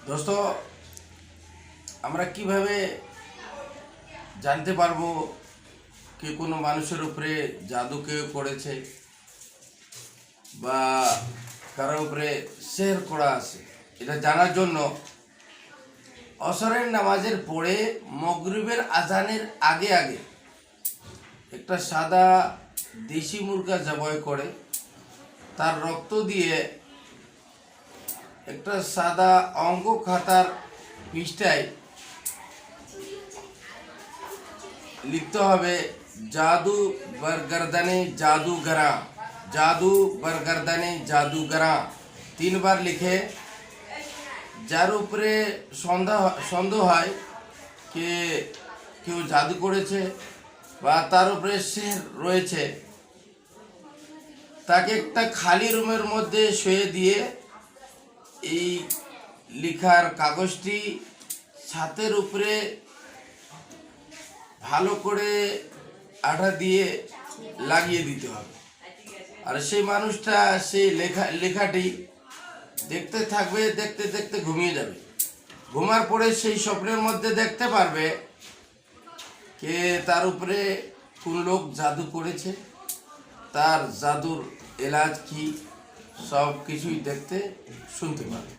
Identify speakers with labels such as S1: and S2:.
S1: দোস্ত, আমরা কিভাবে জানতে পারবো কি কোনো মানুষের উপরে জাদু কেউ করেছে বা কারোর উপরে সেহর করা আছে? এটা জানার জন্য অসরের নামাজের পরে মগরিবের আজানের আগে আগে একটা সাদা দেশি মুরগা জবাই করে তার রক্ত দিয়ে একটা সাদা অঙ্ক খাতার পৃষ্ঠায় লিখতে হবে, জাদু বরগর্দনে জাদুগরা, জাদু বরগর্দনে জাদুগরা। 3 বার লিখে যার উপরে সন্দেহ হয় যে কেউ জাদু করেছে বা তার উপরে সেহর রয়েছে, তাকে একটা খালি রুমের মধ্যে শুয়ে দিয়ে এই লেখার কাগজটি ছাতের উপরে ভালো করে আঠা দিয়ে লাগিয়ে দিতে হবে। আর সেই মানুষটা সেই লেখাটি দেখতে থাকবে, দেখতে দেখতে ঘুমিয়ে যাবে। ঘুমার পরে সেই স্বপ্নের মধ্যে দেখতে পারবে কে তার উপরে কোন লোক জাদু করেছে, তার জাদুর এলাজ কি, সব কিছুই দেখতে শুনতে পারবে।